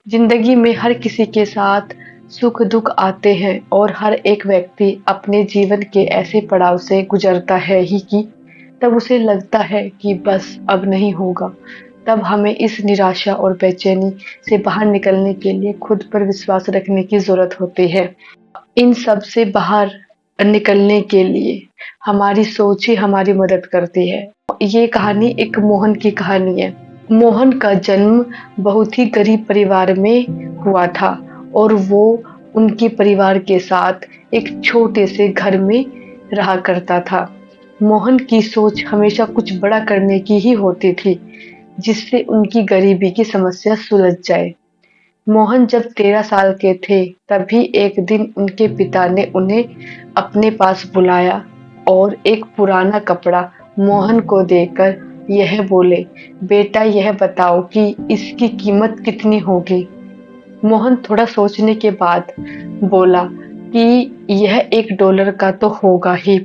जिंदगी में हर किसी के साथ सुख दुख आते हैं और हर एक व्यक्ति अपने जीवन के ऐसे पड़ाव से गुजरता है ही कि तब उसे लगता है कि बस अब नहीं होगा। तब हमें इस निराशा और बेचैनी से बाहर निकलने के लिए खुद पर विश्वास रखने की ज़रूरत होती है। इन सब से बाहर निकलने के लिए हमारी सोच ही हमारी मदद करती है। ये कहानी एक मोहन की कहानी है। मोहन का जन्म बहुत ही गरीब परिवार में हुआ था और वो उनके परिवार के साथ एक छोटे से घर में रहा करता था। मोहन की सोच हमेशा कुछ बड़ा करने की ही होती थी, जिससे उनकी गरीबी की समस्या सुलझ जाए। मोहन जब 13 साल के थे, तभी एक दिन उनके पिता ने उन्हें अपने पास बुलाया और एक पुराना कपड़ा मोहन को देकर यह बोले, बेटा यह बताओ कि इसकी कीमत कितनी होगी। मोहन थोड़ा सोचने के बाद बोला कि यह $1 का तो होगा ही।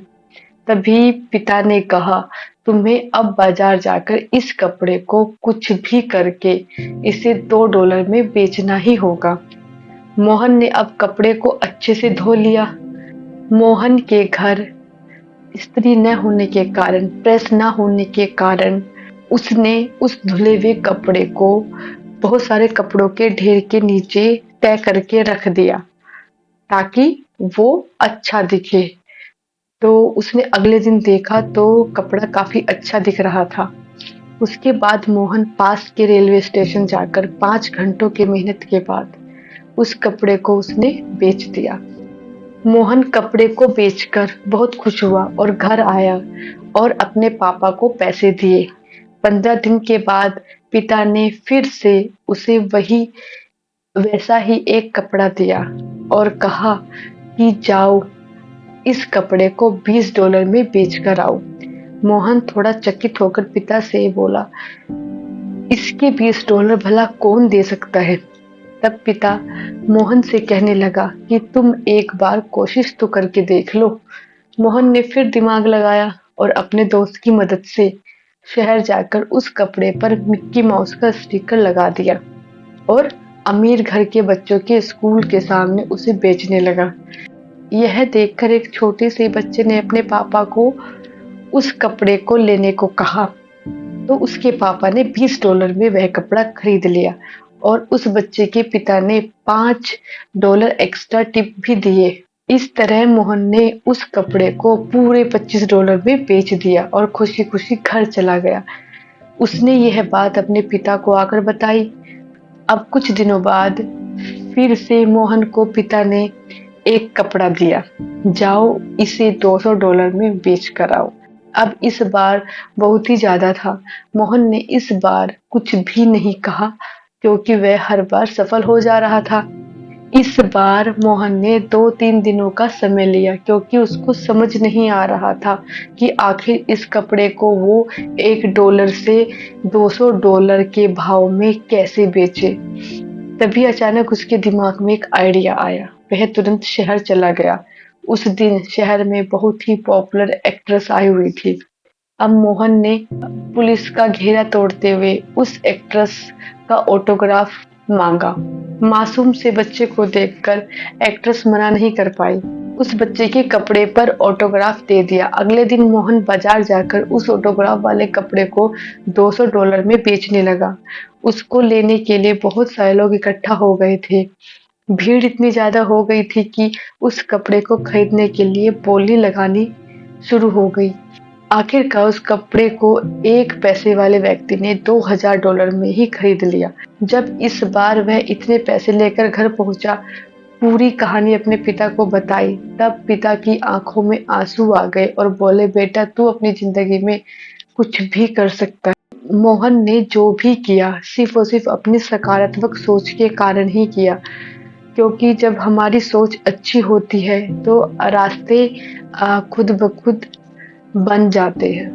तभी पिता ने कहा, तुम्हें अब बाजार जाकर इस कपड़े को कुछ भी करके इसे $2 में बेचना ही होगा। मोहन ने अब कपड़े को अच्छे से धो लिया। मोहन के घर इस्त्री न होने के कारण, प्रेस न होने के कारण उसने उस धुले हुए कपड़े को बहुत सारे कपड़ों के ढेर के नीचे तय करके रख दिया ताकि वो अच्छा दिखे। तो उसने अगले दिन देखा तो कपड़ा काफी अच्छा दिख रहा था। उसके बाद मोहन पास के रेलवे स्टेशन जाकर 5 घंटों की मेहनत के बाद उस कपड़े को उसने बेच दिया। मोहन कपड़े को बेचकर बहुत खुश हुआ और घर आया और अपने पापा को पैसे दिए। 15 दिन के बाद पिता ने फिर से उसे वैसा ही एक कपड़ा दिया और कहा कि जाओ इस कपड़े को $20 में बेच कर आओ। मोहन थोड़ा चकित होकर पिता से बोला, इसके $20 भला कौन दे सकता है। तब पिता मोहन से कहने लगा कि तुम एक बार कोशिश तो करके देख लो। मोहन ने फिर दिमाग लगाया और अपने दोस्त की मदद से शहर जाकर उस कपड़े पर मिक्की माउस का स्टिकर लगा दिया और अमीर घर के बच्चों के स्कूल के सामने उसे बेचने लगा। यह देखकर एक छोटे से बच्चे ने अपने पापा को उस कपड़े को लेने को कहा, तो उसके पापा ने $20 में वह कपड़ा खरीद लिया और उस बच्चे के पिता ने $5 एक्स्ट्रा टिप भी दिए। इस तरह मोहन ने उस कपड़े को पूरे $25 में बेच दिया और खुशी खुशी घर चला गया। उसने यह बात अपने पिता को आकर बताई। अब कुछ दिनों बाद फिर से मोहन को पिता ने एक कपड़ा दिया, जाओ इसे $200 में बेच कर आओ। अब इस बार बहुत ही ज्यादा था। मोहन ने इस बार कुछ भी नहीं कहा क्योंकि वह हर बार सफल हो जा रहा था। इस बार मोहन ने 2-3 दिनों का समय लिया क्योंकि उसको समझ नहीं आ रहा था कि आखिर इस कपड़े को वो $1 से $200 के भाव में कैसे बेचे। तभी अचानक उसके दिमाग में एक आइडिया आया। वह तुरंत शहर चला गया। उस दिन शहर में बहुत ही पॉपुलर एक्ट्रेस आई हुई थी। अब मोहन ने पुलिस का घेरा तोड़ते हुए उस एक्ट्रेस का ऑटोग्राफ मांगा। मासूम से बच्चे को देखकर एक्ट्रेस मना नहीं कर पाई। उस बच्चे के कपड़े पर ऑटोग्राफ दे दिया। अगले दिन मोहन बाजार जाकर उस ऑटोग्राफ वाले कपड़े को $200 में बेचने लगा। उसको लेने के लिए बहुत सारे लोग इकट्ठा हो गए थे। भीड़ इतनी ज्यादा हो गई थी कि उस कपड़े को खरीदने के लिए बोली लगानी शुरू हो गई। आखिरकार उस कपड़े को एक पैसे वाले व्यक्ति ने $2000 में ही खरीद लिया। जब इस बार वह इतने पैसे लेकर घर पहुंचा, पूरी कहानी अपने पिता को बताई, तब पिता की आंखों में आंसू आ गए और बोले, बेटा तू अपनी जिंदगी में कुछ भी कर सकता है। मोहन ने जो भी किया सिर्फ और सिर्फ अपनी सकारात्मक सोच के कारण ही किया, क्योंकि जब हमारी सोच अच्छी होती है तो रास्ते खुद ब खुद बन जाते हैं।